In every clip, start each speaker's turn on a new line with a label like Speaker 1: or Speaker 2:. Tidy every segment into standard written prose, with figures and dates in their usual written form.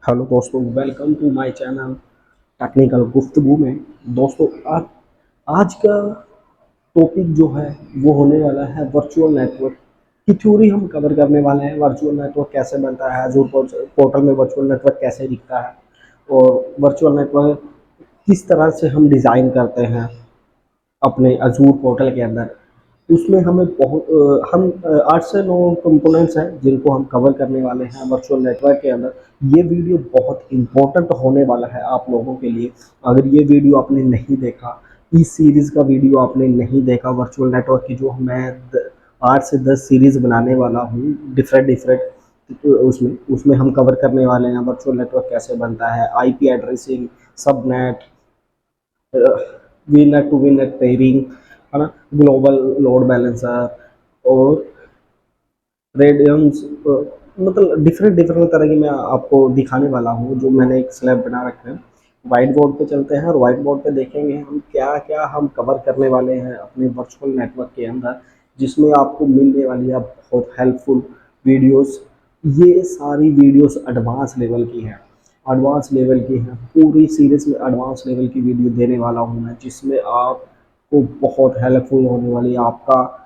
Speaker 1: Hello दोस्तों, welcome to my channel technical Guftgu में। दोस्तों, आज का टॉपिक जो है वो होने वाला है वर्चुअल नेटवर्क की थ्योरी। हम कवर करने वाले हैं वर्चुअल नेटवर्क कैसे बनता है, Azure पोर्टल में वर्चुअल नेटवर्क कैसे दिखता है और वर्चुअल नेटवर्क किस तरह से हम डिज़ाइन करते हैं अपने Azure पोर्टल के अंदर। उसमें हमें हम 8 से 9 कंपोनेंट्स हैं जिनको हम कवर करने वाले हैं वर्चुअल नेटवर्क के अंदर। ये वीडियो बहुत इंपॉर्टेंट होने वाला है आप लोगों के लिए। अगर ये वीडियो आपने नहीं देखा, इस सीरीज़ का वीडियो आपने नहीं देखा वर्चुअल नेटवर्क की, जो मैं 8 से 10 सीरीज़ बनाने वाला हूँ डिफरेंट डिफरेंट, उसमें हम कवर करने वाले हैं वर्चुअल नेटवर्क कैसे बनता है, IP addressing, subnet, VNet to VNet pairing, है ना, ग्लोबल लोड बैलेंसर और रेडियंस, मतलब डिफरेंट डिफरेंट तरह की मैं आपको दिखाने वाला हूँ जो मैंने एक स्लैब बना रखा है। वाइट बोर्ड पे चलते हैं और वाइट बोर्ड पे देखेंगे हम क्या क्या हम कवर करने वाले हैं अपने वर्चुअल नेटवर्क के अंदर, जिसमें आपको मिलने वाली है बहुत हेल्पफुल वीडियोस। ये सारी वीडियोस एडवांस लेवल की हैं, एडवांस लेवल की हैं, पूरी सीरीज में एडवांस लेवल की वीडियो देने वाला हूँ मैं, जिसमें आपको बहुत हेल्पफुल होने वाली है आपका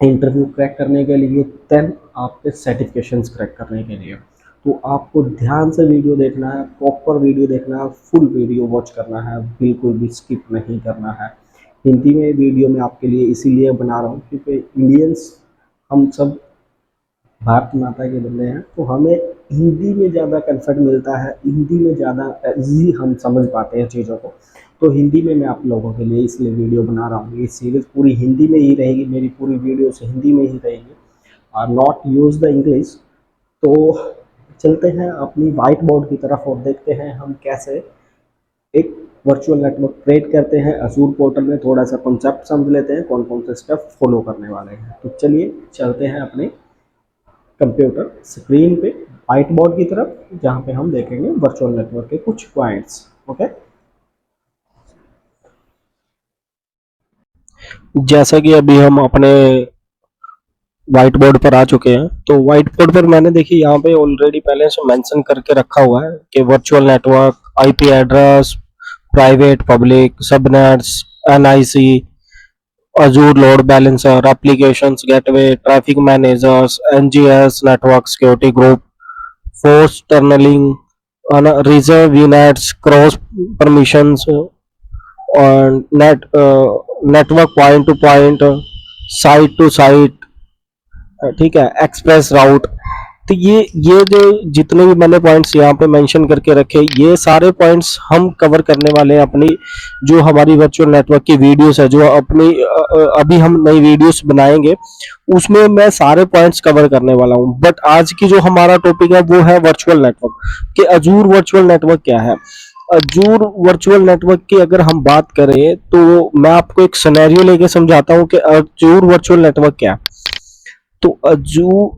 Speaker 1: इंटरव्यू क्रैक करने के लिए, 10 आपके सर्टिफिकेशंस क्रैक करने के लिए। तो आपको ध्यान से वीडियो देखना है, प्रॉपर वीडियो देखना है, फुल वीडियो वॉच करना है, बिल्कुल भी स्किप नहीं करना है। हिंदी में वीडियो मैं आपके लिए इसीलिए बना रहा हूँ क्योंकि इंडियंस हम सब भारत माता के बंदे हैं, तो हमें हिंदी में ज़्यादा कंफर्ट मिलता है, हिंदी में ज़्यादा ईजी हम समझ पाते हैं चीज़ों को। तो हिंदी में मैं आप लोगों के लिए इसलिए वीडियो बना रहा हूँ। ये सीरीज़ पूरी हिंदी में ही रहेगी, मेरी पूरी वीडियोस हिंदी में ही रहेगी और नॉट यूज़ द इंग्लिश। तो चलते हैं अपनी वाइट बोर्ड की तरफ और देखते हैं हम कैसे एक वर्चुअल नेटवर्क क्रिएट करते हैं Azure पोर्टल में। थोड़ा सा कॉन्सेप्ट समझ लेते हैं, कौन कौन से स्टेप फॉलो करने वाले हैं। तो चलिए चलते हैं अपने कंप्यूटर स्क्रीन पे व्हाइट बोर्ड की तरफ, जहाँ पे हम देखेंगे वर्चुअल नेटवर्क के कुछ पॉइंट्स। ओके,
Speaker 2: जैसा कि अभी हम अपने व्हाइट बोर्ड पर आ चुके हैं, तो व्हाइट बोर्ड पर मैंने देखिए यहाँ पे ऑलरेडी पहले से मेंशन करके रखा हुआ है कि virtual network, IP address, private, public, subnets, NIC, Azure load balancer, applications gateway, traffic managers, NGS, network security group, force tunnelling, reserve units, cross permissions और network point to point, site to site, ठीक है, express राउट। तो ये जो जितने भी मैंने points यहाँ पे मेंशन करके रखे, ये सारे पॉइंट्स हम कवर करने वाले हैं अपनी जो हमारी वर्चुअल नेटवर्क की वीडियोस है, जो अपनी अभी हम नई वीडियोस बनाएंगे उसमें मैं सारे पॉइंट्स कवर करने वाला हूँ। बट आज की जो हमारा टॉपिक है वो है वर्चुअल नेटवर्क कि अजूर वर्चुअल नेटवर्क क्या है। अजूर वर्चुअल नेटवर्क की अगर हम बात करें तो मैं आपको एक सिनेरियो लेके समझाता हूँ कि अजूर वर्चुअल नेटवर्क क्या है। तो अजू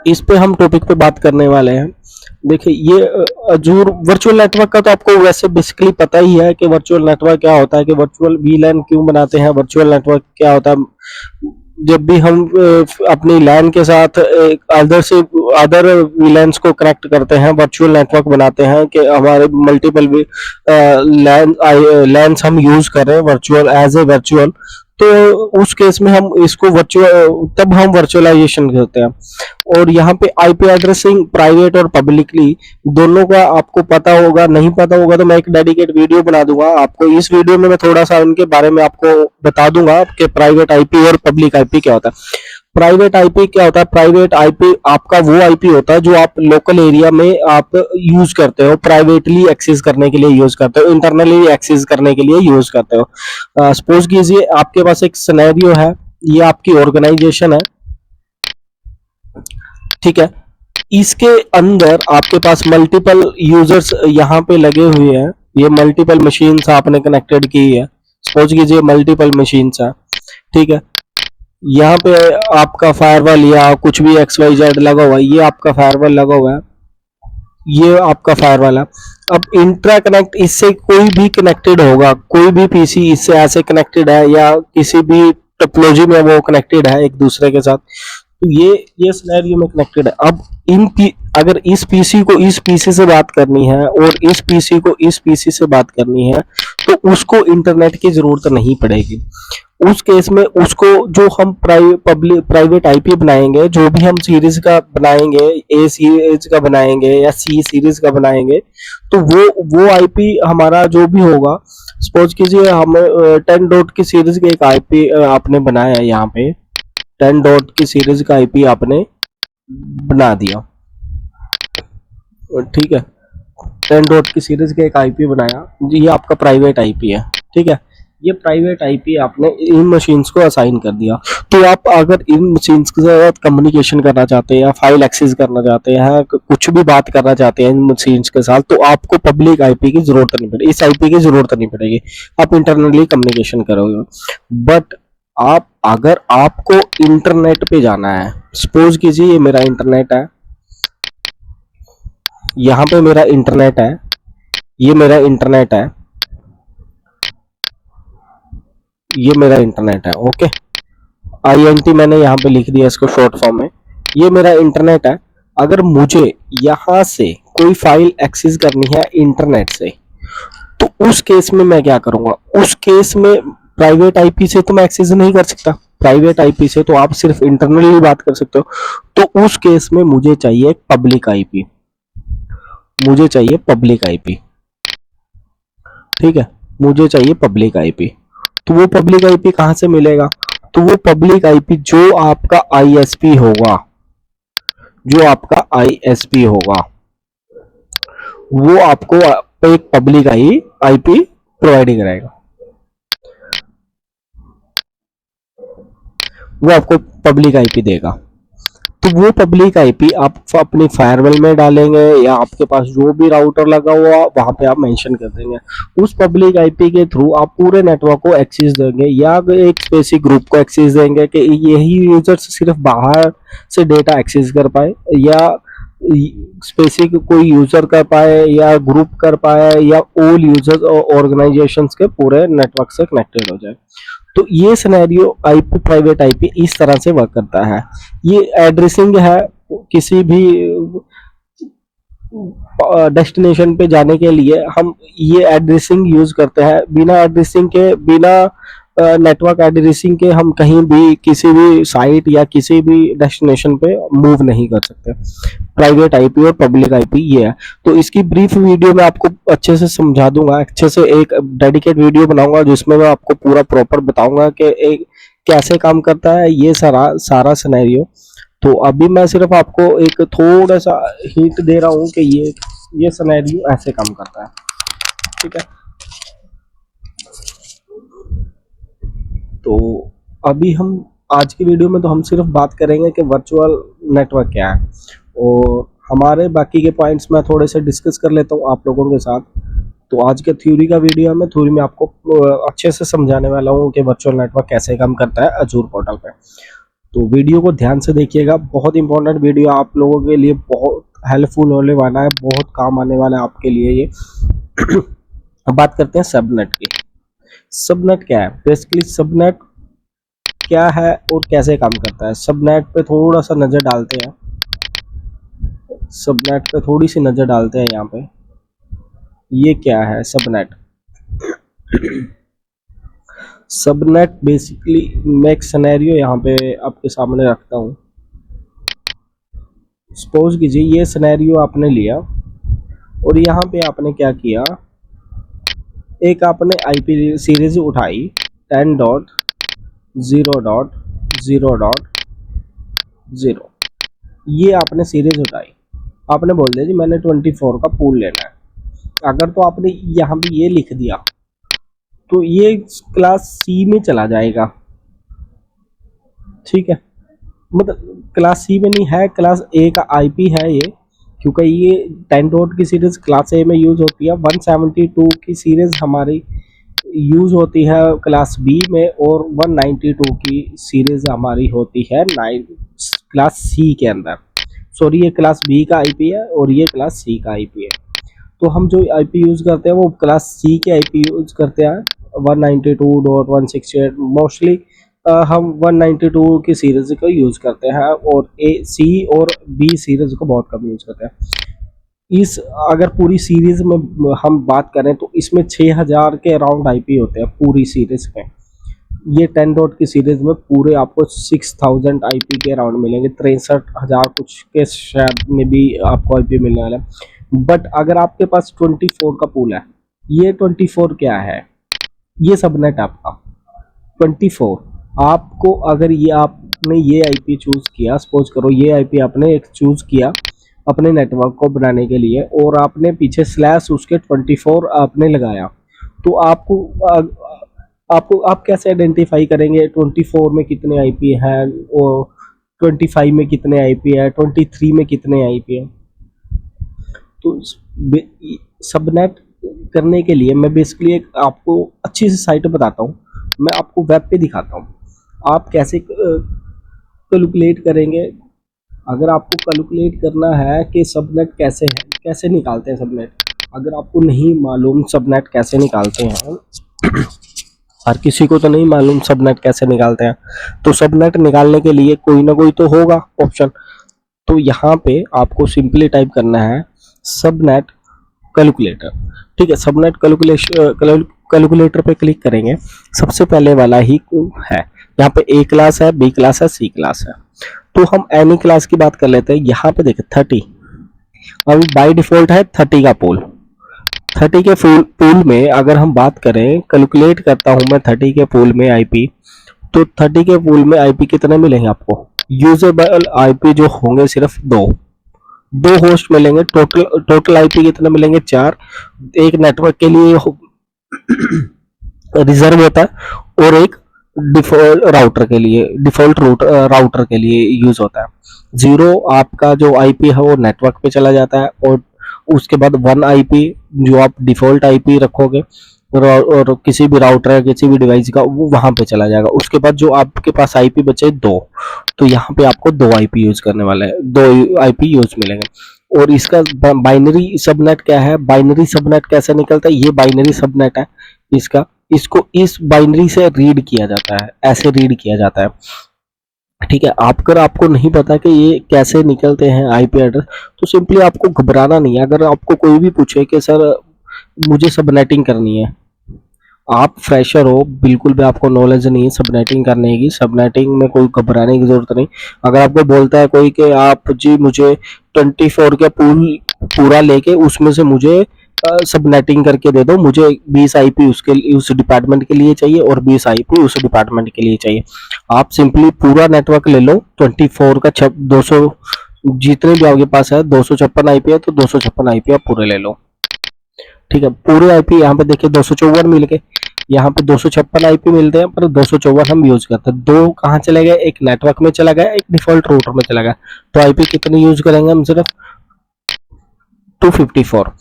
Speaker 2: इस पे हम टॉपिक पे बात करने वाले हैं। देखिए ये अजूर वर्चुअल नेटवर्क का तो आपको वैसे बेसिकली पता ही है कि वर्चुअल नेटवर्क क्या होता है, कि वर्चुअल वीलैन क्यों बनाते हैं, वर्चुअल नेटवर्क क्या होता है। जब भी हम अपनी लैन के साथ एक अदर वीलैंस को कनेक्ट करते हैं, वर्चुअल नेटवर्क बनाते हैं कि हमारे मल्टीपल लैंस हम यूज कर रहे हैं वर्चुअल एज ए वर्चुअल, तो उस केस में हम इसको वर्चुअल तब हम वर्चुअलाइजेशन करते हैं। और यहाँ पे आईपी एड्रेसिंग प्राइवेट और पब्लिकली दोनों का आपको पता होगा, नहीं पता होगा तो मैं एक डेडिकेट वीडियो बना दूंगा आपको। इस वीडियो में मैं थोड़ा सा उनके बारे में आपको बता दूंगा कि प्राइवेट आईपी और पब्लिक आईपी क्या होता है। प्राइवेट आईपी क्या होता है? प्राइवेट आईपी आपका वो आईपी होता है जो आप लोकल एरिया में आप यूज करते हो, प्राइवेटली एक्सेस करने के लिए यूज करते हो, इंटरनली एक्सेस करने के लिए यूज करते हो। सपोज कीजिए आपके पास एक सिनेरियो है, ये आपकी ऑर्गेनाइजेशन है, ठीक है। इसके अंदर आपके पास मल्टीपल यूजर्स यहाँ पे लगे हुए हैं, ये मल्टीपल मशीन्स आपने कनेक्टेड की है। सपोज कीजिए मल्टीपल मशीन्स है, ठीक है। यहाँ पे आपका फायरवॉल या कुछ भी एक्स वाई जेड लगा हुआ है, ये आपका फायरवॉल लगा हुआ है, ये आपका फायरवॉल है। अब इंट्रा कनेक्ट इससे कोई भी कनेक्टेड होगा, कोई भी पीसी इससे ऐसे कनेक्टेड है या किसी भी टोपोलॉजी में वो कनेक्टेड है एक दूसरे के साथ, तो ये सिनेरियो में कनेक्टेड है। अब इन अगर इस पीसी को इस पीसी से बात करनी है और इस पीसी को इस पीसी से बात करनी है तो उसको इंटरनेट की जरूरत नहीं पड़ेगी। उस केस में उसको जो हम प्राइवेट आईपी बनाएंगे, जो भी हम सीरीज का बनाएंगे, ए सीरीज का बनाएंगे या सी सीरीज का बनाएंगे, तो वो आईपी हमारा जो भी होगा, सपोज कीजिए हम 10 डॉट की सीरीज के एक आईपी आपने बनाया है, यहाँ पे 10 डॉट की सीरीज का आईपी आपने बना दिया, ठीक है, 10 डॉट की सीरीज का एक आईपी बनाया, ये आपका प्राइवेट आईपी है, ठीक है। ये प्राइवेट आईपी आपने इन मशीन्स को असाइन कर दिया। तो आप अगर इन मशीन्स के साथ कम्युनिकेशन करना चाहते हैं या फाइल एक्सेस करना चाहते हैं, कुछ भी बात करना चाहते हैं इन मशीन्स के साथ, तो आपको पब्लिक आईपी की जरूरत नहीं पड़ेगी, इस आईपी की जरूरत नहीं पड़ेगी, आप इंटरनली कम्युनिकेशन करोगे। बट आप अगर आपको इंटरनेट पे जाना है, सपोज कीजिए ये मेरा इंटरनेट है, यहाँ पे मेरा इंटरनेट है, ये मेरा इंटरनेट है, ये मेरा इंटरनेट है, ओके। INT मैंने यहाँ पे लिख दिया इसको शॉर्ट फॉर्म में। ये मेरा इंटरनेट है। अगर मुझे यहाँ से कोई फाइल एक्सेस करनी है इंटरनेट से, तो उस केस में मैं क्या करूंगा, उस केस में प्राइवेट आईपी से तो मैं एक्सेस नहीं कर सकता, प्राइवेट आईपी से तो आप सिर्फ इंटरनली बात कर सकते हो। तो उस केस में मुझे चाहिए पब्लिक आईपी, मुझे चाहिए पब्लिक आईपी, ठीक है, मुझे चाहिए पब्लिक आईपी। तो वो पब्लिक आईपी कहां से मिलेगा, तो वो पब्लिक आईपी जो आपका आईएसपी होगा, जो आपका आईएसपी होगा, वो आपको एक पब्लिक आईपी प्रोवाइड कराएगा, वो आपको पब्लिक आईपी देगा। तो वो पब्लिक आईपी आप अपनी फायरवॉल में डालेंगे या आपके पास जो भी राउटर लगा हुआ वहां पे आप मेंशन कर देंगे। उस पब्लिक आईपी के थ्रू आप पूरे नेटवर्क को एक्सेस देंगे या एक स्पेसिफिक ग्रुप को एक्सेस देंगे कि यही यूजर्स सिर्फ बाहर से डेटा एक्सेस कर पाए, या स्पेसिफिक कोई यूजर कर पाए या ग्रुप कर पाए, या ऑल यूजर्स और ऑर्गेनाइजेशंस के पूरे नेटवर्क से कनेक्टेड हो जाए। तो ये सिनेरियो आईपी प्राइवेट आईपी इस तरह से वर्क करता है। ये एड्रेसिंग है, किसी भी डेस्टिनेशन पे जाने के लिए हम ये एड्रेसिंग यूज करते हैं। बिना एड्रेसिंग के, बिना नेटवर्क एड्रेसिंग के हम कहीं भी किसी भी साइट या किसी भी डेस्टिनेशन पे मूव नहीं कर सकते। प्राइवेट आईपी और पब्लिक आईपी ये है। तो इसकी ब्रीफ वीडियो मैं आपको अच्छे से समझा दूंगा, अच्छे से एक डेडिकेट वीडियो बनाऊंगा जिसमें मैं आपको पूरा प्रॉपर बताऊंगा कि एक कैसे काम करता है ये सारा सिनेरियो। तो अभी मैं सिर्फ आपको एक थोड़ा सा हिंट दे रहा हूँ कि ये सिनेरियो ऐसे काम करता है, ठीक है। तो अभी हम आज की वीडियो में तो हम सिर्फ बात करेंगे कि वर्चुअल नेटवर्क क्या है, और हमारे बाकी के पॉइंट्स मैं थोड़े से डिस्कस कर लेता हूँ आप लोगों के साथ। तो आज के थ्योरी का वीडियो है, मैं थ्योरी में आपको अच्छे से समझाने वाला हूँ कि वर्चुअल नेटवर्क कैसे काम करता है अजूर पोर्टल पे। तो वीडियो को ध्यान से देखिएगा, बहुत इंपॉर्टेंट वीडियो आप लोगों के लिए, बहुत हेल्पफुल होने वाला है, बहुत काम आने वाला है आपके लिए ये। अब बात करते हैं सबनेट की। सबनेट क्या है, बेसिकली सबनेट क्या है और कैसे काम करता है। सबनेट पे थोड़ा सा नजर डालते हैं, सबनेट पे थोड़ी सी नजर डालते हैं। यहाँ पे ये क्या है सबनेट। सबनेट बेसिकली मैं एक सिनेरियो यहाँ पे आपके सामने रखता हूँ। सपोज कीजिए ये सिनेरियो आपने लिया और यहाँ पे आपने क्या किया, एक आपने आईपी सीरीज उठाई 10.0.0.0, ये आपने सीरीज उठाई, आपने बोल दिया जी मैंने 24 का पूल लेना है। अगर तो आपने यहाँ पे ये लिख दिया तो ये क्लास सी में चला जाएगा, ठीक है। मतलब क्लास सी में नहीं है, क्लास ए का आईपी है ये, क्योंकि ये 10 डॉट की सीरीज क्लास ए में यूज होती है। 172 की सीरीज हमारी यूज होती है क्लास बी में, और 192 की सीरीज हमारी होती है क्लास सी के अंदर। सॉरी, ये क्लास बी का आईपी है और ये क्लास सी का आईपी है। तो हम जो आईपी यूज करते हैं वो क्लास सी के आईपी यूज करते हैं, 192.168 मोस्टली हम 192 की सीरीज को यूज़ करते हैं और ए सी और बी सीरीज को बहुत कम यूज़ करते हैं। इस अगर पूरी सीरीज में हम बात करें तो इसमें 6000 के अराउंड आईपी होते हैं पूरी सीरीज में। ये 10 डॉट की सीरीज में पूरे आपको 6000 आईपी के अराउंड मिलेंगे, 63,000 कुछ के शायद में भी आपको आईपी मिलने वाला है। बट अगर आपके पास 24 का पूल है, ये 24 क्या है, ये सबनेट आपका 24। आपको अगर ये आपने ये आईपी चूज किया, सपोज करो ये आईपी आपने एक चूज किया अपने नेटवर्क को बनाने के लिए और आपने पीछे स्लैश उसके 24 आपने लगाया, तो आपको आप कैसे आइडेंटिफाई करेंगे 24 में कितने आईपी हैं और 25 में कितने आईपी है, 23 में कितने आईपी है। तो सबनेट करने के लिए मैं बेसिकली एक आपको अच्छी सी साइट बताता हूँ, मैं आपको वेब पे दिखाता हूँ आप कैसे कैलकुलेट करेंगे। अगर आपको कैलकुलेट करना है कि सबनेट कैसे है, कैसे निकालते हैं सबनेट, अगर आपको नहीं मालूम सबनेट कैसे निकालते हैं, हर किसी को तो नहीं मालूम सबनेट कैसे निकालते हैं, तो सबनेट निकालने के लिए कोई ना कोई तो होगा ऑप्शन। तो यहाँ पे आपको सिंपली टाइप करना है सबनेट कैलकुलेटर। ठीक है, सबनेट कैलकुलेटर पे क्लिक करेंगे, सबसे पहले वाला ही है, यहाँ पे ए क्लास है, बी क्लास है, सी क्लास है। तो हम एनी क्लास की बात कर लेते हैं। यहाँ पे देखिए 30 अभी बाय डिफॉल्ट है 30 का पूल। 30 के पूल में अगर हम बात करें, कैलकुलेट करता हूं मैं 30 के पूल में आईपी, तो 30 के पूल में आईपी कितने मिलेंगे आपको, यूजेबल आईपी जो होंगे सिर्फ दो होस्ट मिलेंगे। टोटल आईपी कितने मिलेंगे, 4। एक नेटवर्क के लिए रिजर्व होता है और एक डिफॉल्ट राउटर के लिए यूज होता है। 0 आपका जो आईपी है वो नेटवर्क पे चला जाता है और उसके बाद 1 आईपी जो आप डिफॉल्ट आईपी रखोगे और किसी भी राउटर या किसी भी डिवाइस का वो वहां पे चला जाएगा। उसके बाद जो आपके पास आईपी बचे 2, तो यहाँ पे आपको 2 आईपी यूज करने वाले हैं, 2 आईपी यूज मिलेंगे। और इसका बाइनरी सबनेट क्या है, बाइनरी सबनेट कैसे निकलता है, ये बाइनरी सबनेट है इसका, इसको इस बाइनरी से रीड किया जाता है, ऐसे रीड किया जाता है। ठीक है, आपको नहीं पता कि ये कैसे निकलते हैं आईपी एड्रेस, तो सिंपली आपको घबराना नहीं है। अगर आपको कोई भी पूछे कि सर मुझे सबनेटिंग करनी है, आप फ्रेशर हो, बिल्कुल भी आपको नॉलेज नहीं है सबनेटिंग करने की, सबनेटिंग में कोई घबराने की जरूरत नहीं। अगर आपको बोलता है कोई कि आप जी मुझे 24 का पूल पूरा लेके उसमें से मुझे सबनेटिंग करके दे दो, मुझे 20 आईपी उसके उस डिपार्टमेंट के लिए चाहिए और 20 आईपी उस डिपार्टमेंट के लिए चाहिए, आप सिंपली पूरा नेटवर्क ले लो 24 का 200 जितने भी आपके पास है, 256 आईपी है तो 256 आईपी आप पूरे ले लो। ठीक है, पूरे आईपी यहाँ पे देखिए 254 मिल गए, यहाँ पे 256 आईपी मिलते हैं पर 254 हम यूज करते हैं। 2 कहाँ चले गए, एक नेटवर्क में चला गया, एक डिफॉल्ट रूटर में चला गया, तो आईपी कितनी यूज करेंगे हम, सिर्फ 254।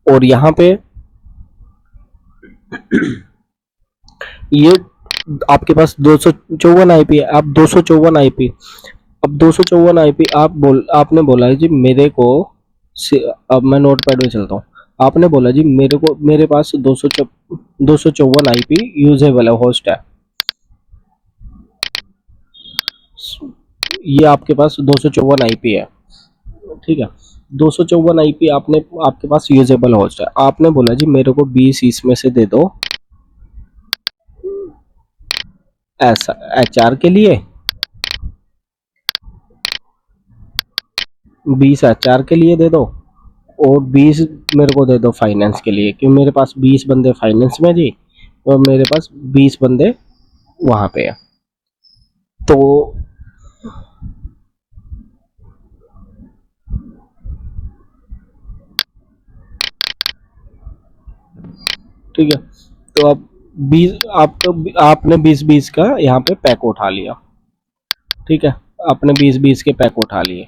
Speaker 2: और यहाँ पे ये आपके पास 254 आईपी है, आप 254 आईपी, अब 254 आईपी आपने बोला है जी मेरे को, अब मैं नोट पैड में चलता हूँ, आपने बोला जी मेरे को मेरे पास 254 आईपी यूजेबल है, होस्ट है, ये आपके पास 254 आईपी है। ठीक है, 254 आईपी आपने आपके पास यूजेबल होस्ट है, आपने बोला जी मेरे को 20 इसमें से दे दो ऐसा एचआर के लिए, 20 एचआर के लिए दे दो और 20 मेरे को दे दो फाइनेंस के लिए, क्योंकि मेरे पास 20 बंदे फाइनेंस में जी और मेरे पास 20 बंदे वहां पे है। तो ठीक है, तो अब 20 आपने 20-20 का यहाँ पे पैक उठा लिया। ठीक है, आपने 20-20 के पैक उठा लिए,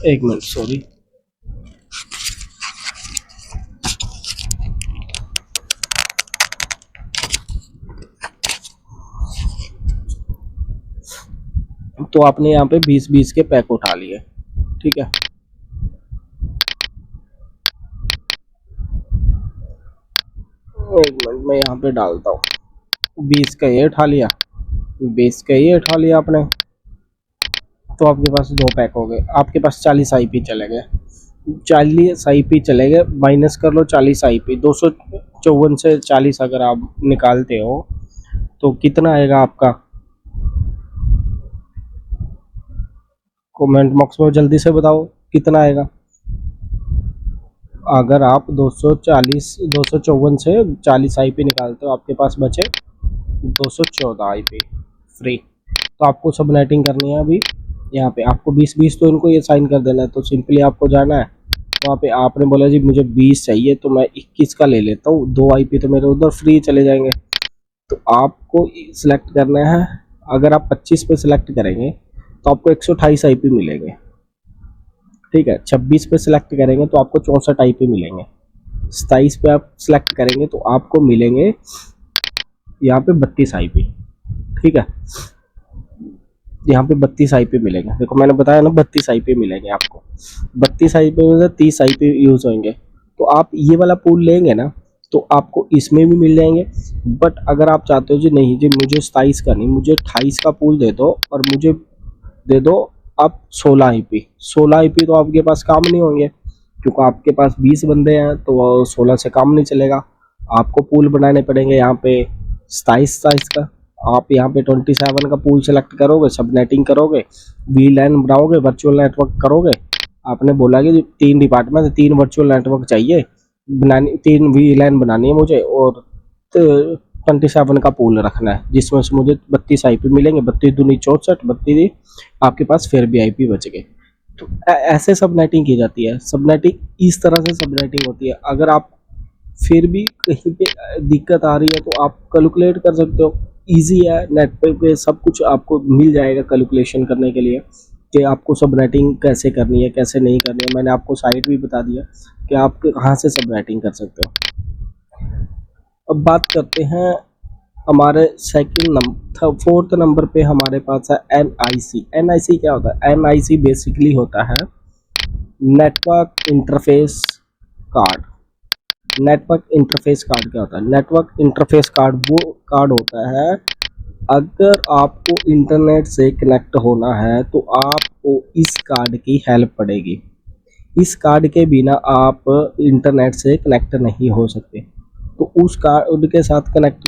Speaker 2: एक मिनट सॉरी, तो आपने यहाँ पे 20-20 के पैक उठा लिए। ठीक है, एक मिनट मैं यहाँ पे डालता हूँ। 20 का ये उठा लिया, 20 का ये उठा लिया आपने, तो आपके पास 2 पैक हो गए। आपके पास 40 आईपी चले गए, 40 आईपी चले गए, माइनस कर लो 40 आईपी। 254 से 40 अगर आप निकालते हो तो कितना आएगा आपका? कमेंट बॉक्स में जल्दी से बताओ कितना आएगा। अगर आप 254 से 40 आईपी निकालते हो, आपके पास बचे 214 आईपी फ्री। तो आपको सब नेटिंग करनी है अभी। यहाँ पे आपको 20-20 तो इनको ये साइन कर देना है। तो सिंपली आपको जाना है वहाँ पे, आपने बोला जी मुझे 20 चाहिए तो मैं 21 का ले लेता हूँ, 2 आईपी तो मेरे उधर फ्री चले जाएंगे। तो आपको सिलेक्ट करना है, अगर आप 25 पे सिलेक्ट करेंगे तो आपको 128 आईपी मिलेंगे, ठीक है। 26 पे सिलेक्ट करेंगे तो आपको 64 आईपी मिलेंगे। 27 पे आप सिलेक्ट करेंगे तो आपको मिलेंगे यहाँ पे 32 आईपी, ठीक है। यहाँ पे 32 आईपी मिलेंगे। देखो मैंने बताया ना 32 आईपी मिलेंगे आपको। 32 आईपी में 30 आईपी यूज होंगे। तो आप ये वाला पूल लेंगे ना तो आपको इसमें भी मिल जाएंगे। बट अगर आप चाहते हो जी नहीं जी मुझे 27 का नहीं, मुझे 28 का पूल दे दो और मुझे दे दो आप 16 आईपी। 16 आईपी तो आपके पास काम नहीं होंगे क्योंकि आपके पास 20 बंदे हैं, तो 16 से काम नहीं चलेगा। आपको पूल बनाने पड़ेंगे यहाँ पे 27 का। आप यहाँ पे 27 का पूल सेलेक्ट करोगे, सब नेटिंग करोगे, वीलैन बनाओगे, वर्चुअल नेटवर्क करोगे। आपने बोला कि 3 डिपार्टमेंट 3 वर्चुअल नेटवर्क चाहिए बनानी, 3 वीलैन बनानी है मुझे, और 27 का पूल रखना है जिसमें से मुझे 32 आईपी मिलेंगे। 32 दूनी 64, 32 आपके पास फिर भी आईपी बच गए। तो ऐसे सब नेटिंग की जाती है। सब नेटिंग इस तरह से सब नेटिंग होती है। अगर आप फिर भी कहीं पे दिक्कत आ रही है तो आप कैलकुलेट कर सकते हो। इजी है, नेट पे सब कुछ आपको मिल जाएगा कैलकुलेशन करने के लिए कि आपको सब नेटिंग कैसे करनी है कैसे नहीं करनी है। मैंने आपको साइट भी बता दिया कि आप कहाँ से सब नेटिंग कर सकते हो। अब बात करते हैं हमारे फोर्थ नंबर पे हमारे पास है NIC। NIC क्या होता है? NIC बेसिकली होता है network interface card. Network interface card क्या होता है? नेटवर्क इंटरफेस कार्ड वो कार्ड होता है, अगर आपको इंटरनेट से कनेक्ट होना है तो आपको इस कार्ड की हेल्प पड़ेगी। इस कार्ड के बिना आप इंटरनेट से कनेक्ट नहीं हो सकते। तो उस कार्ड के साथ कनेक्ट,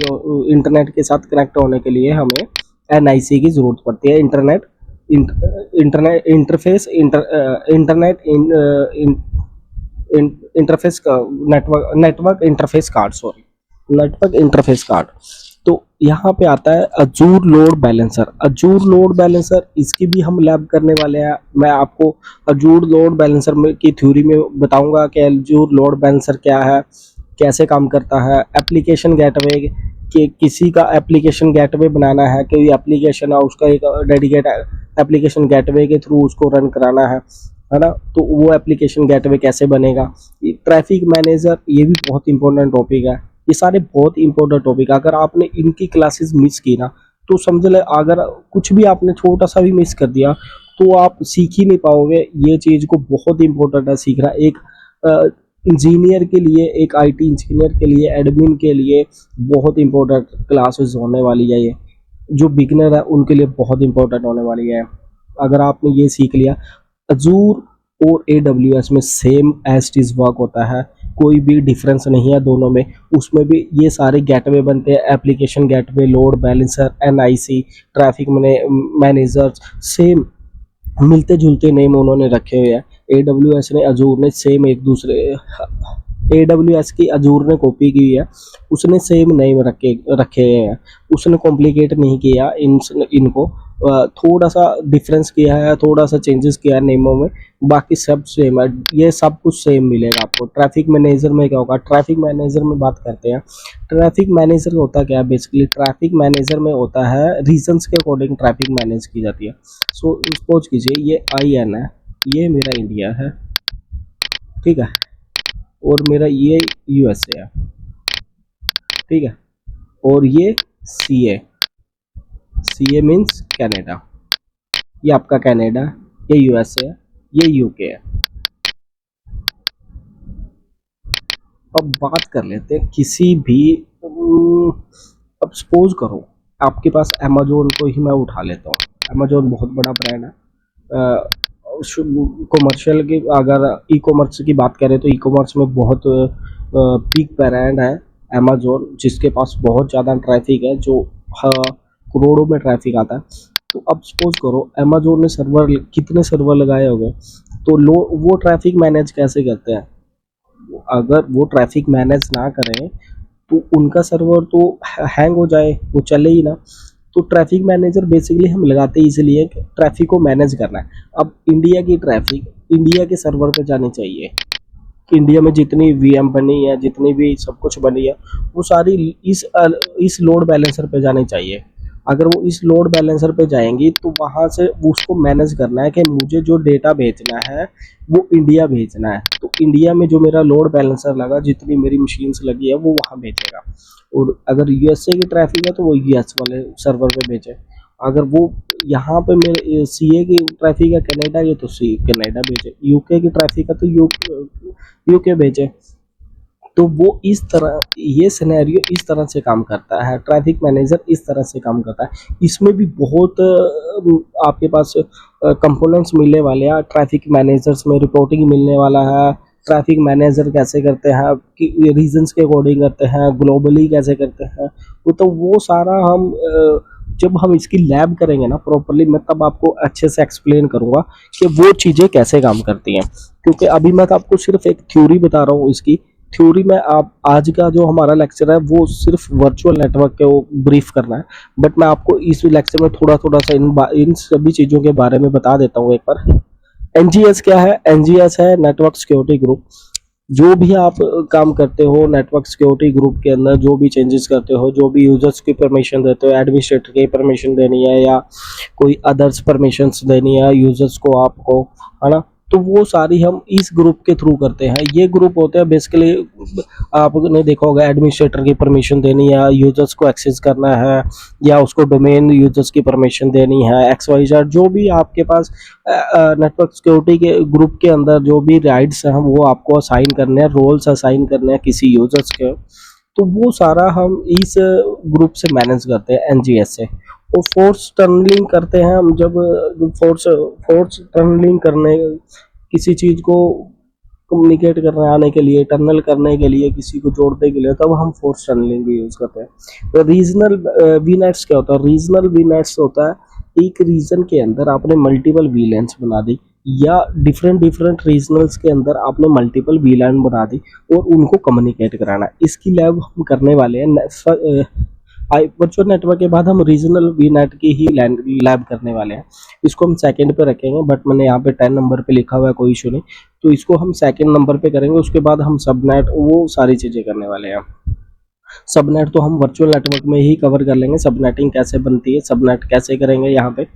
Speaker 2: इंटरनेट के साथ कनेक्ट होने के लिए हमें NIC की ज़रूरत पड़ती है। इंटरनेट इंटरफेस इंटरनेट इंटरफेस का network interface card, sorry network interface card. तो यहाँ पे आता है Azzur load balancer. Azzur load balancer इसकी भी हम लैब करने वाले हैं। मैं आपको अजूर लोड बैलेंसर में की थ्योरी में बताऊंगा कि अजूर लोड बैलेंसर क्या है, कैसे काम करता है। एप्लीकेशन गेटवे कि किसी का एप्लीकेशन गेटवे बनाना है, कोई एप्लीकेशन है उसका एक डेडिकेट एप्लीकेशन गेटवे के थ्रू उसको रन कराना है ना, तो वो एप्लीकेशन गेटवे कैसे बनेगा। ट्रैफिक मैनेजर ये भी बहुत इंपॉर्टेंट टॉपिक है। ये सारे बहुत इंपॉर्टेंट टॉपिक है। अगर आपने इनकी क्लासेस मिस की ना तो समझ ले, अगर कुछ भी आपने छोटा सा भी मिस कर दिया तो आप सीख ही नहीं पाओगे। ये चीज़ को बहुत इंपॉर्टेंट है सीखना। एक इंजीनियर के लिए, एक आईटी इंजीनियर के लिए, एडमिन के लिए बहुत इंपॉर्टेंट क्लासेस होने वाली है। ये जो बिगनर है उनके लिए बहुत इंपॉर्टेंट होने वाली है। अगर आपने ये सीख लिया, अजूर और AWS में same as it is work होता है, कोई भी डिफरेंस नहीं है दोनों में। उसमें भी ये सारे गेटवे बनते हैं, application gateway, load balancer, NIC, traffic manager, same मिलते जुलते नेम उन्होंने रखे हुए हैं। AWS ने, अजूर ने सेम एक दूसरे, AWS की अजूर ने कॉपी की है, उसने सेम नेम रखे हैं। उसने कॉम्प्लिकेट नहीं किया इनको, थोड़ा सा डिफरेंस किया है, थोड़ा सा चेंजेस किया है नेमों में, बाकी सब सेम है। ये सब कुछ सेम मिलेगा आपको। ट्रैफिक मैनेजर में क्या होगा? ट्रैफिक मैनेजर में बात करते हैं। ट्रैफिक मैनेजर होता क्या है? बेसिकली ट्रैफिक मैनेजर में होता है रीजन्स के अकॉर्डिंग ट्रैफिक मैनेज की जाती है। सो सपोज कीजिए ये IN है, ये मेरा इंडिया है, ठीक है, और मेरा ये USA है, ठीक है, और ये CA मीन्स कनाडा। ये आपका कनाडा, ये USA है, ये UK है। अब बात कर लेते हैं किसी भी
Speaker 1: अब सपोज करो आपके पास अमेजोन को ही मैं उठा लेता हूँ। अमेजोन बहुत बड़ा ब्रांड है। कॉमर्शियल की अगर ई कॉमर्स की बात करें तो ई कॉमर्स में बहुत बिग ब्रांड है अमेजोन, जिसके पास बहुत ज़्यादा ट्रैफिक है, जो करोड़ों में ट्रैफिक आता है। तो अब सपोज करो अमेजोन ने सर्वर कितने सर्वर लगाए होंगे, तो वो ट्रैफिक मैनेज कैसे करते हैं? अगर वो ट्रैफिक मैनेज ना करें तो उनका सर्वर तो हैंग हो जाए, वो चले ही ना। तो ट्रैफिक मैनेजर बेसिकली हम लगाते हैं इसलिए कि ट्रैफिक को मैनेज करना है। अब इंडिया की ट्रैफिक इंडिया के सर्वर पे जानी चाहिए। इंडिया में जितनी वीएम बनी है, जितनी भी सब कुछ बनी है, वो सारी इस लोड बैलेंसर पे जानी चाहिए। अगर वो इस लोड बैलेंसर पे जाएंगी तो वहाँ से उसको मैनेज करना है कि मुझे जो डेटा भेजना है वो इंडिया भेजना है। तो इंडिया में जो मेरा लोड बैलेंसर लगा, जितनी मेरी मशीन्स लगी है, वो वहाँ भेजेगा। और अगर यूएसए की ट्रैफिक है तो वो यूएस वाले सर्वर पे भेजे। अगर वो यहाँ पे मेरे सीए की ट्रैफिक है कनाडा की, तो सी कनाडा भेजे। यूके की ट्रैफिक है तो यूके भेजे। तो वो इस तरह, ये सिनेरियो इस तरह से काम करता है, ट्रैफिक मैनेजर इस तरह से काम करता है। इसमें भी बहुत आपके पास कंपोनेंट्स मिलने वाले हैं। ट्रैफिक मैनेजर्स में रिपोर्टिंग मिलने वाला है, ट्रैफिक मैनेजर कैसे करते हैं कि रीजन्स के अकॉर्डिंग करते हैं, ग्लोबली कैसे करते हैं, वो सारा हम जब हम इसकी लैब करेंगे ना प्रॉपरली, मैं तब आपको अच्छे से एक्सप्लेन करूंगा कि वो चीज़ें कैसे काम करती हैं। क्योंकि अभी मैं तो आपको सिर्फ एक थ्योरी बता रहा हूँ इसकी। थ्योरी में आप आज का जो हमारा लेक्चर है वो सिर्फ वर्चुअल नेटवर्क के वो ब्रीफ करना है, बट मैं आपको इस लेक्चर में थोड़ा थोड़ा सा इन सभी चीज़ों के बारे में बता देता हूँ एक बार। एनजीएस क्या है? एनजीएस है नेटवर्क सिक्योरिटी ग्रुप। जो भी आप काम करते हो नेटवर्क सिक्योरिटी ग्रुप के अंदर, जो भी चेंजेस करते हो, जो भी यूजर्स की परमिशन देते हो, एडमिनिस्ट्रेटर की परमिशन देनी है या कोई अदर्स परमिशंस देनी है यूजर्स को, आपको, है ना, तो वो सारी हम इस ग्रुप के थ्रू करते हैं। ये ग्रुप होते हैं बेसिकली, आपने देखा होगा, एडमिनिस्ट्रेटर की परमिशन देनी है, यूजर्स को एक्सेस करना है, या उसको डोमेन यूजर्स की परमिशन देनी है, XYZ जो भी आपके पास नेटवर्क सिक्योरिटी के ग्रुप के अंदर जो भी राइट्स हैं वो आपको असाइन करने हैं, रोल्स असाइन करने हैं किसी यूजर्स के। तो वो सारा हम इस ग्रुप से मैनेज करते हैं, एनजीएस से। और फोर्स टनलिंग करते हैं हम, जब फोर्स टनलिंग करने, किसी चीज़ को कम्युनिकेट करने आने के लिए, टनल करने के लिए, किसी को जोड़ने के लिए, तब हम फोर्स टनलिंग भी यूज़ करते हैं। तो रीजनल वीनेट्स क्या होता है? रीजनल वीनेट्स होता है एक रीजन के अंदर आपने मल्टीपल वीलैंस बना दी, या डिफरेंट डिफरेंट रीजनल्स के अंदर आपने मल्टीपल वीलैन बना दी और उनको कम्युनिकेट कराना। इसकी लैब हम करने वाले हैं। वर्चुअल नेटवर्क के बाद हम रीजनल वीनेट की ही लैब करने वाले हैं। इसको हम सेकंड पे रखेंगे, बट मैंने यहाँ पे 10 नंबर पे लिखा हुआ है, कोई इशू नहीं। तो इसको हम सेकंड नंबर पे करेंगे, उसके बाद हम सबनेट, वो सारी चीज़ें करने वाले हैं। सबनेट तो हम वर्चुअल नेटवर्क में ही कवर कर लेंगे, सबनेटिंग कैसे बनती है, सबनेट कैसे करेंगे यहाँ पे,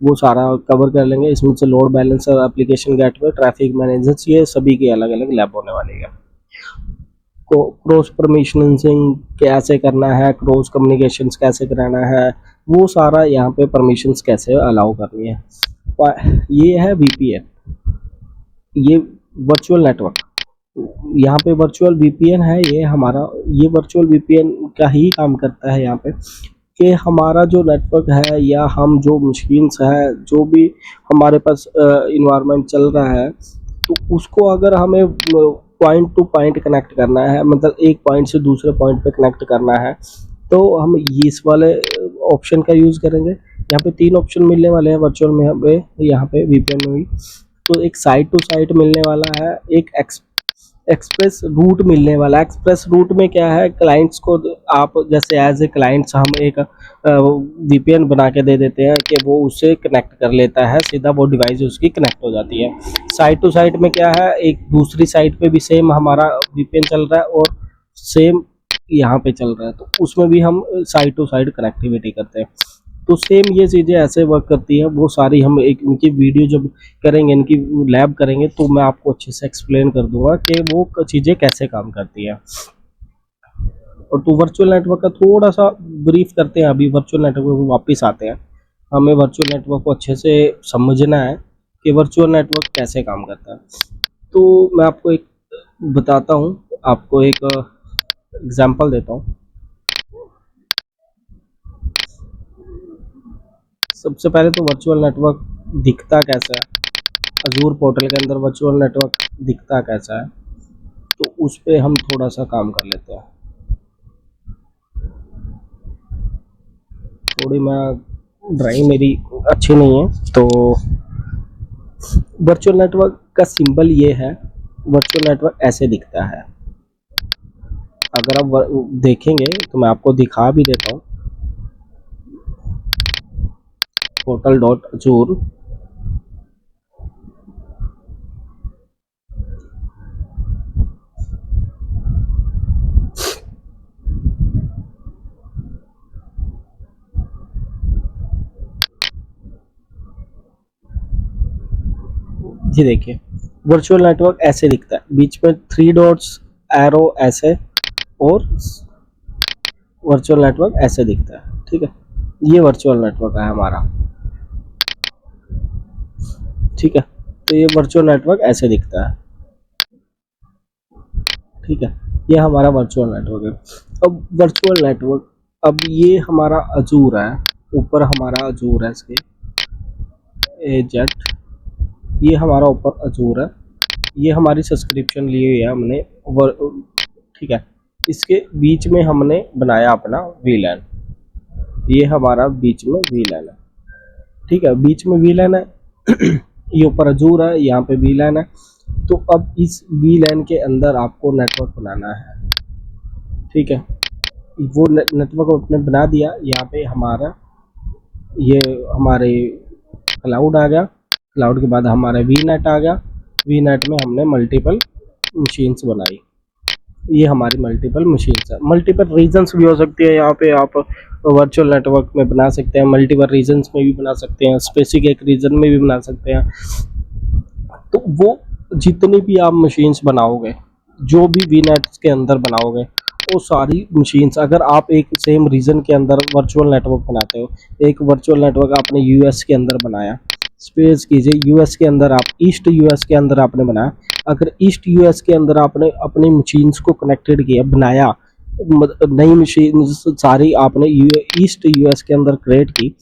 Speaker 1: वो सारा कवर कर लेंगे। इसमें से load balancer, application gateway, traffic managers, ये सभी की अलग अलग लैब होने वाली है। को क्रॉस परमिशनिंग कैसे करना है, क्रॉस कम्युनिकेशंस कैसे कराना है, वो सारा यहाँ पे परमिशंस कैसे अलाउ करनी है। ये है वीपीएन, ये वर्चुअल नेटवर्क। यहाँ पे वर्चुअल वीपीएन है ये हमारा। ये वर्चुअल वीपीएन का ही काम करता है यहाँ पे कि हमारा जो नेटवर्क है, या हम जो मशीन्स है, जो भी हमारे पास इन्वायरमेंट चल रहा है, तो उसको अगर हमें पॉइंट टू पॉइंट कनेक्ट करना है, मतलब एक पॉइंट से दूसरे पॉइंट पे कनेक्ट करना है, तो हम इस वाले ऑप्शन का यूज़ करेंगे। यहाँ पे 3 ऑप्शन मिलने वाले हैं वर्चुअल में, यहाँ पे वीपीएन में भी। तो एक साइट टू साइट मिलने वाला है, एक एक्सप्रेस रूट मिलने वाला है। एक्सप्रेस रूट में क्या है, क्लाइंट्स को आप जैसे एज ए क्लाइंट्स हम एक वीपीएन बना के दे देते हैं कि वो उससे कनेक्ट कर लेता है, सीधा वो डिवाइस उसकी कनेक्ट हो जाती है। साइट टू साइट में क्या है, एक दूसरी साइट पे भी सेम हमारा वीपीएन चल रहा है और सेम यहाँ पे चल रहा है, तो उसमें भी हम साइट टू साइट कनेक्टिविटी करते हैं। तो सेम ये चीज़ें ऐसे वर्क करती हैं, वो सारी हम एक इनकी वीडियो जब करेंगे, इनकी लैब करेंगे, तो मैं आपको अच्छे से एक्सप्लेन कर दूंगा कि वो चीज़ें कैसे काम करती हैं। और तो वर्चुअल नेटवर्क का थोड़ा सा ब्रीफ करते हैं, अभी वर्चुअल नेटवर्क पे वापस आते हैं। हमें वर्चुअल नेटवर्क को अच्छे से समझना है कि वर्चुअल नेटवर्क कैसे काम करता है। तो मैं आपको एक बताता हूँ, आपको एक एग्जांपल देता हूँ।
Speaker 2: सबसे पहले तो वर्चुअल नेटवर्क दिखता कैसा है, अजूर पोर्टल के अंदर वर्चुअल नेटवर्क दिखता कैसा है, तो उस पे हम थोड़ा सा काम कर लेते हैं। थोड़ी मैं ड्राइंग मेरी अच्छी नहीं है, तो वर्चुअल नेटवर्क का सिंबल ये है, वर्चुअल नेटवर्क ऐसे दिखता है। अगर आप देखेंगे तो मैं आपको दिखा भी देता हूँ, portal.azure, ये देखिए वर्चुअल नेटवर्क ऐसे दिखता है, बीच में 3 डॉट्स एरो ऐसे, और वर्चुअल नेटवर्क ऐसे दिखता है। ठीक है, ये वर्चुअल नेटवर्क है हमारा। ठीक है, तो ये वर्चुअल नेटवर्क ऐसे दिखता है। ठीक है, ये हमारा वर्चुअल नेटवर्क है। अब वर्चुअल नेटवर्क, अब ये हमारा अजूर है, ऊपर हमारा अजूर है, इसके एजेट, ये हमारा ऊपर अजूर है, ये हमारी सब्सक्रिप्शन ली हुई है हमने। ठीक है, इसके बीच में हमने बनाया अपना वीलैन, ये हमारा बीच में वीलैन है। ठीक है, बीच में वीलैन है, ये ऊपर अजूर है, यहाँ पे वीलैन है। तो अब इस वीलैन के अंदर आपको नेटवर्क बनाना है। ठीक है, वो नेटवर्क आपने बना दिया। यहाँ पे हमारा ये हमारे क्लाउड आ गया, क्लाउड के बाद हमारा वी नेट आ गया, वी नेट में हमने मल्टीपल मशीन्स बनाई, ये हमारी मल्टीपल मशीन्स है। मल्टीपल रीजन्स भी हो सकती है, यहाँ पे आप वर्चुअल नेटवर्क में बना सकते हैं, मल्टीपल रीजन्स में भी बना सकते हैं, स्पेसिफिक एक रीजन में भी बना सकते हैं। तो वो जितनी भी आप मशीन्स बनाओगे, जो भी वी नेट के अंदर बनाओगे, वो सारी मशीन्स, अगर आप एक सेम रीजन के अंदर वर्चुअल नेटवर्क बनाते हो, एक वर्चुअल नेटवर्क आपने यूएस के अंदर बनाया, स्पेस कीजिए यूएस के अंदर, आप ईस्ट यूएस के अंदर आपने बनाया, अगर ईस्ट यूएस के अंदर आपने अपनी मशीन्स को कनेक्टेड किया, बनाया, नई मशीन सारी आपने ईस्ट यूएस के अंदर क्रिएट की,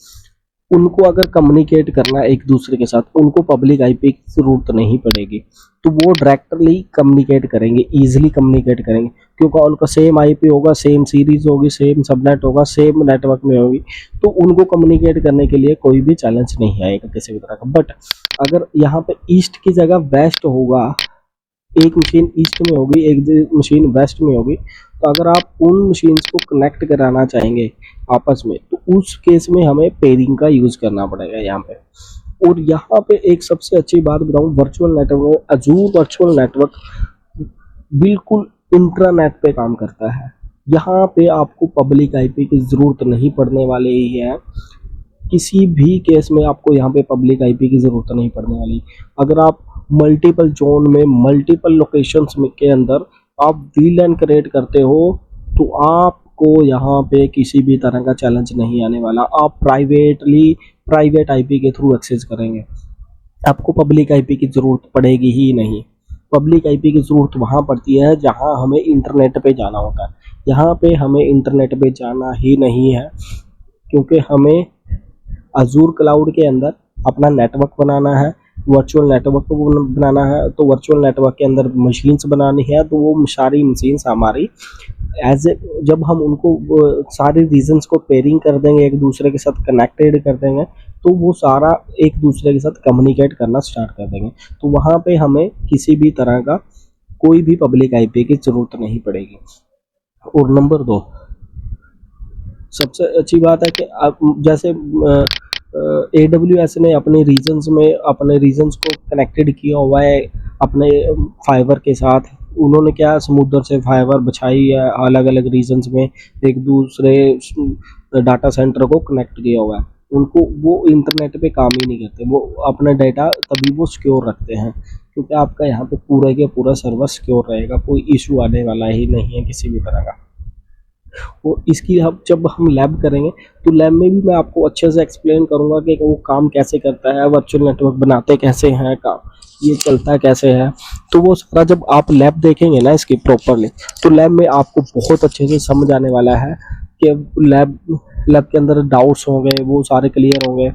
Speaker 2: उनको अगर कम्युनिकेट करना है एक दूसरे के साथ, उनको पब्लिक आईपी की जरूरत नहीं पड़ेगी, तो वो डायरेक्टली कम्युनिकेट करेंगे, इजीली कम्युनिकेट करेंगे, क्योंकि उनका सेम आईपी होगा, सेम सीरीज होगी, सेम सबनेट होगा, सेम नेटवर्क में होगी, तो उनको कम्युनिकेट करने के लिए कोई भी चैलेंज नहीं आएगा किसी भी तरह का। बट अगर यहाँ पे ईस्ट की जगह वेस्ट होगा, एक मशीन ईस्ट में होगी, एक मशीन वेस्ट में होगी, तो अगर आप उन मशीन्स को कनेक्ट कराना चाहेंगे आपस में, तो उस केस में हमें पेयरिंग का यूज करना पड़ेगा यहाँ पे। और यहाँ पे एक सबसे अच्छी बात बताऊँ, virtual network, Azzur virtual network बिल्कुल इंट्रानेट पे काम करता है। यहाँ पे आपको पब्लिक आईपी की जरूरत नहीं पड़ने वाली है, किसी भी केस में आपको यहाँ पे पब्लिक आईपी की जरूरत नहीं पड़ने वाली। अगर आप मल्टीपल जोन में, मल्टीपल लोकेशंस में के अंदर आप वीलैन क्रिएट करते हो, तो आपको यहाँ पे किसी भी तरह का चैलेंज नहीं आने वाला। आप प्राइवेट आईपी के थ्रू एक्सेस करेंगे, आपको पब्लिक आईपी की जरूरत पड़ेगी ही नहीं। पब्लिक आईपी की जरूरत वहाँ पड़ती है जहाँ हमें इंटरनेट पे जाना होता है, यहाँ पे हमें इंटरनेट पे जाना ही नहीं है, क्योंकि हमें अजूर क्लाउड के अंदर अपना नेटवर्क बनाना है, वर्चुअल नेटवर्क को बनाना है। तो वर्चुअल नेटवर्क के अंदर मशीन्स बनानी है, तो वो सारी मशीन्स हमारी जब हम उनको सारे रीजन्स को पेयरिंग कर देंगे, एक दूसरे के साथ कनेक्टेड कर देंगे, तो वो सारा एक दूसरे के साथ कम्युनिकेट करना स्टार्ट कर देंगे। तो वहाँ पे हमें किसी भी तरह का कोई भी पब्लिक आईपी की जरूरत नहीं पड़ेगी। और नंबर 2, सबसे अच्छी बात है कि आप जैसे AWS ने अपने रीजन्स को कनेक्टेड किया हुआ है अपने फाइबर के साथ। उन्होंने क्या, समुद्र से फाइबर बिछाई है, अलग अलग रीजन्स में एक दूसरे डाटा सेंटर को कनेक्ट किया हुआ है। उनको वो इंटरनेट पे काम ही नहीं करते, वो अपना डाटा तभी वो सिक्योर रखते हैं, क्योंकि आपका यहाँ पे पूरा के पूरा सर्वर सिक्योर रहेगा, कोई इशू आने वाला ही नहीं है किसी भी तरह का। और इसकी जब हम लैब करेंगे, तो लैब में भी मैं आपको अच्छे से एक्सप्लेन करूंगा कि वो काम कैसे करता है, वर्चुअल नेटवर्क बनाते कैसे हैं, काम ये चलता कैसे है। तो वो सारा जब आप लैब देखेंगे ना इसकी प्रॉपरली, तो लैब में आपको बहुत अच्छे से समझ आने वाला है कि लैब लैब के अंदर डाउट्स होंगे वो सारे क्लियर होंगे,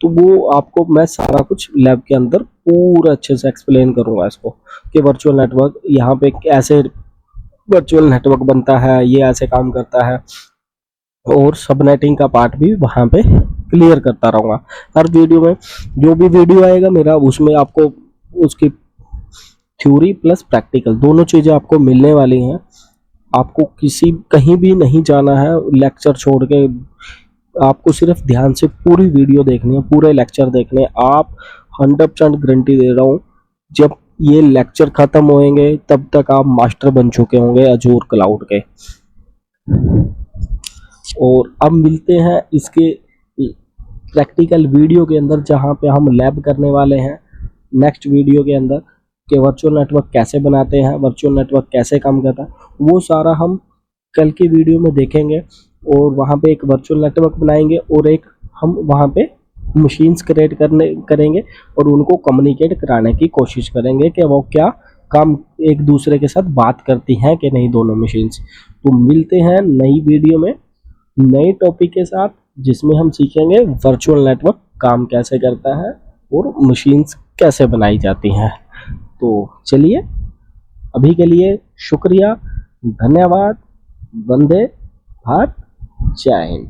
Speaker 2: तो वो आपको मैं सारा कुछ लैब के अंदर पूरा अच्छे से एक्सप्लेन करूंगा इसको कि वर्चुअल नेटवर्क यहाँ पे कैसे वर्चुअल नेटवर्क बनता है, ये ऐसे काम करता है, और सबनेटिंग का पार्ट भी वहाँ पे क्लियर करता रहूँगा। हर वीडियो में जो भी वीडियो आएगा मेरा उसमें आपको उसकी थ्योरी प्लस प्रैक्टिकल दोनों चीज़ें आपको मिलने वाली हैं। आपको किसी कहीं भी नहीं जाना है लेक्चर छोड़ के, आपको सिर्फ ध्यान से पूरी वीडियो देखनी है, पूरे लेक्चर देखने हैं। आप 100% गारंटी दे रहा हूँ, जब ये लेक्चर खत्म होंगे तब तक आप मास्टर बन चुके होंगे अजूर क्लाउड के। और अब मिलते हैं इसके प्रैक्टिकल वीडियो के अंदर जहाँ पे हम लैब करने वाले हैं नेक्स्ट वीडियो के अंदर, कि वर्चुअल नेटवर्क कैसे बनाते हैं, वर्चुअल नेटवर्क कैसे काम करता है, वो सारा हम कल की वीडियो में देखेंगे। और वहाँ पे एक वर्चुअल नेटवर्क बनाएंगे और एक हम वहाँ पे मशीन्स क्रिएट करेंगे और उनको कम्युनिकेट कराने की कोशिश करेंगे कि वो क्या काम एक दूसरे के साथ बात करती हैं कि नहीं दोनों मशीन्स। तो मिलते हैं नई वीडियो में नए टॉपिक के साथ, जिसमें हम सीखेंगे वर्चुअल नेटवर्क काम कैसे करता है और मशीन्स कैसे बनाई जाती हैं। तो चलिए अभी के लिए शुक्रिया, धन्यवाद, वंदे भारत, जय हिंद।